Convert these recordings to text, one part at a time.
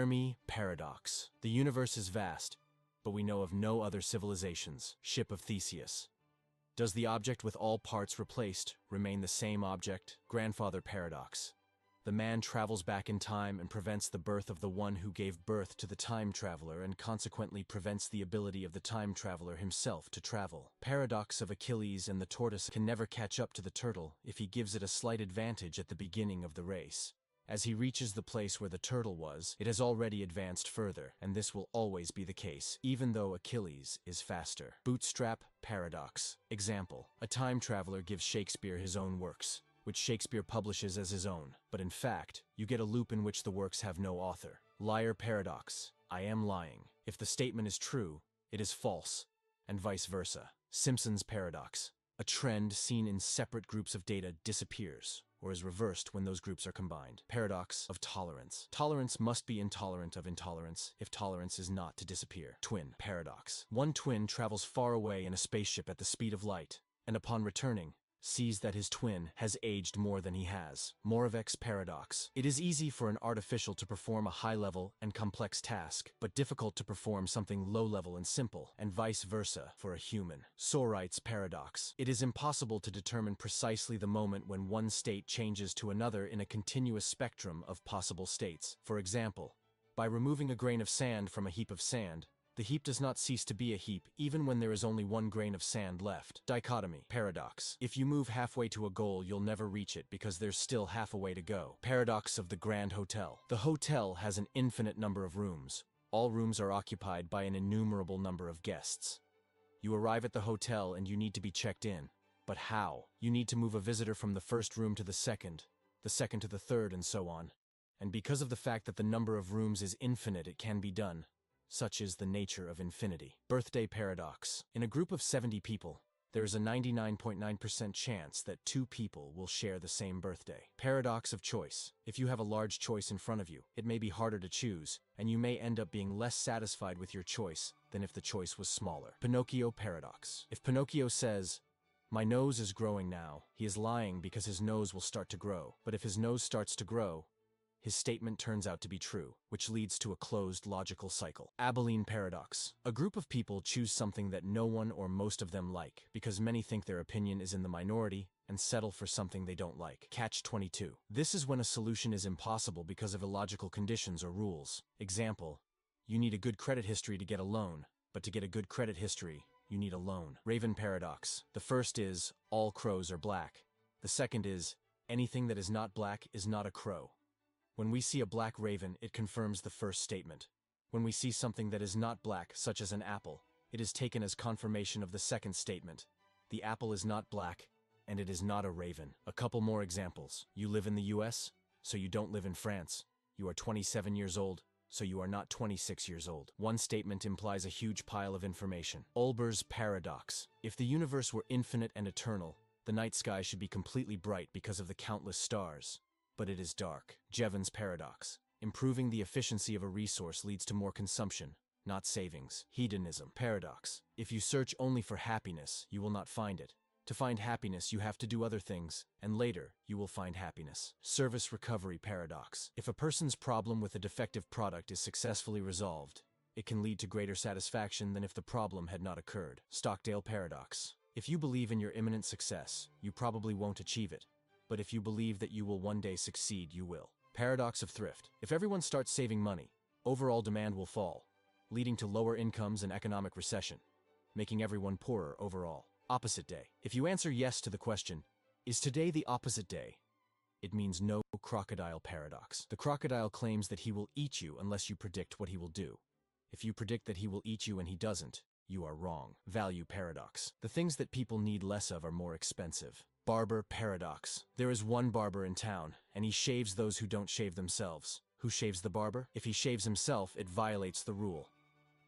Fermi Paradox. The universe is vast, but we know of no other civilizations. Ship of Theseus. Does the object with all parts replaced remain the same object? Grandfather Paradox. The man travels back in time and prevents the birth of the one who gave birth to the time traveler and consequently prevents the ability of the time traveler himself to travel. Paradox of Achilles and the tortoise can never catch up to the turtle if he gives it a slight advantage at the beginning of the race. As he reaches the place where the turtle was, it has already advanced further, and this will always be the case, even though Achilles is faster. Bootstrap Paradox. Example: a time traveler gives Shakespeare his own works, which Shakespeare publishes as his own, but in fact, you get a loop in which the works have no author. Liar Paradox. I am lying. If the statement is true, it is false, and vice versa. Simpson's Paradox. A trend seen in separate groups of data disappears, or is reversed when those groups are combined. Paradox of tolerance. Tolerance must be intolerant of intolerance if tolerance is not to disappear. Twin Paradox. One twin travels far away in a spaceship at the speed of light, and upon returning, sees that his twin has aged more than he has. Moravec's Paradox. It is easy for an artificial to perform a high-level and complex task, but difficult to perform something low-level and simple, and vice versa for a human. Sorites Paradox. It is impossible to determine precisely the moment when one state changes to another in a continuous spectrum of possible states. For example, by removing a grain of sand from a heap of sand, the heap does not cease to be a heap even when there is only one grain of sand left. Dichotomy Paradox. If you move halfway to a goal, you'll never reach it because there's still half a way to go. Paradox of the Grand Hotel. The hotel has an infinite number of rooms. All rooms are occupied by an innumerable number of guests. You arrive at the hotel and you need to be checked in. But how? You need to move a visitor from the first room to the second to the third, and so on. And because of the fact that the number of rooms is infinite, it can be done. Such is the nature of infinity. Birthday Paradox. In a group of 70 people, there is a 99.9% chance that 2 people will share the same birthday. Paradox of choice. If you have a large choice in front of you, it may be harder to choose, and you may end up being less satisfied with your choice than if the choice was smaller. Pinocchio Paradox. If Pinocchio says, "My nose is growing now," he is lying because his nose will start to grow. But if his nose starts to grow, his statement turns out to be true, which leads to a closed logical cycle. Abilene Paradox. A group of people choose something that no one or most of them like, because many think their opinion is in the minority, and settle for something they don't like. Catch-22. This is when a solution is impossible because of illogical conditions or rules. Example: you need a good credit history to get a loan, but to get a good credit history, you need a loan. Raven Paradox. The first is, all crows are black. The second is, anything that is not black is not a crow. When we see a black raven, it confirms the first statement. When we see something that is not black, such as an apple, it is taken as confirmation of the second statement. The apple is not black, and it is not a raven. A couple more examples. You live in the US, so you don't live in France. You are 27 years old, so you are not 26 years old. One statement implies a huge pile of information. Olbers Paradox. If the universe were infinite and eternal, the night sky should be completely bright because of the countless stars. But it is dark. Jevons Paradox. Improving the efficiency of a resource leads to more consumption, not savings. Hedonism Paradox. If you search only for happiness, you will not find it. To find happiness, you have to do other things, and later, you will find happiness. Service Recovery Paradox. If a person's problem with a defective product is successfully resolved, it can lead to greater satisfaction than if the problem had not occurred. Stockdale Paradox. If you believe in your imminent success, you probably won't achieve it. But if you believe that you will one day succeed, you will. Paradox of Thrift. If everyone starts saving money, overall demand will fall, leading to lower incomes and economic recession, making everyone poorer overall. Opposite day. If you answer yes to the question, "Is today the opposite day?" it means no. Crocodile Paradox. The crocodile claims that he will eat you unless you predict what he will do. If you predict that he will eat you and he doesn't, you are wrong. Value Paradox. The things that people need less of are more expensive. Barber Paradox. There is one barber in town, and he shaves those who don't shave themselves. Who shaves the barber? If he shaves himself, it violates the rule.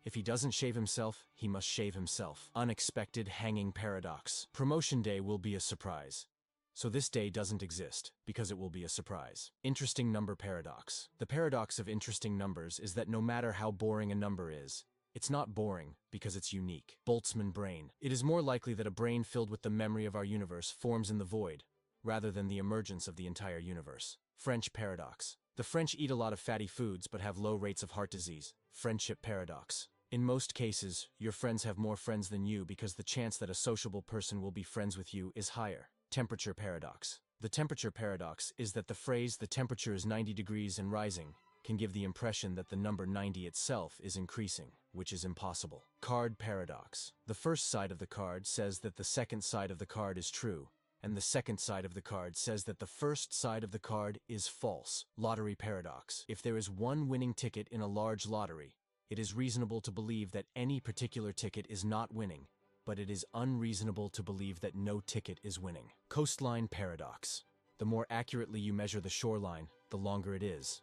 If he doesn't shave himself, he must shave himself. Unexpected Hanging Paradox. Promotion day will be a surprise. So this day doesn't exist, because it will be a surprise. Interesting Number Paradox. The paradox of interesting numbers is that no matter how boring a number is, it's not boring because it's unique. Boltzmann Brain. It is more likely that a brain filled with the memory of our universe forms in the void, rather than the emergence of the entire universe. French Paradox. The French eat a lot of fatty foods but have low rates of heart disease. Friendship Paradox. In most cases, your friends have more friends than you because the chance that a sociable person will be friends with you is higher. Temperature Paradox. The temperature paradox is that the phrase "the temperature is 90 degrees and rising" can give the impression that the number 90 itself is increasing, which is impossible. Card Paradox. The first side of the card says that the second side of the card is true, and the second side of the card says that the first side of the card is false. Lottery Paradox. If there is one winning ticket in a large lottery, it is reasonable to believe that any particular ticket is not winning, but it is unreasonable to believe that no ticket is winning. Coastline Paradox. The more accurately you measure the shoreline, the longer it is.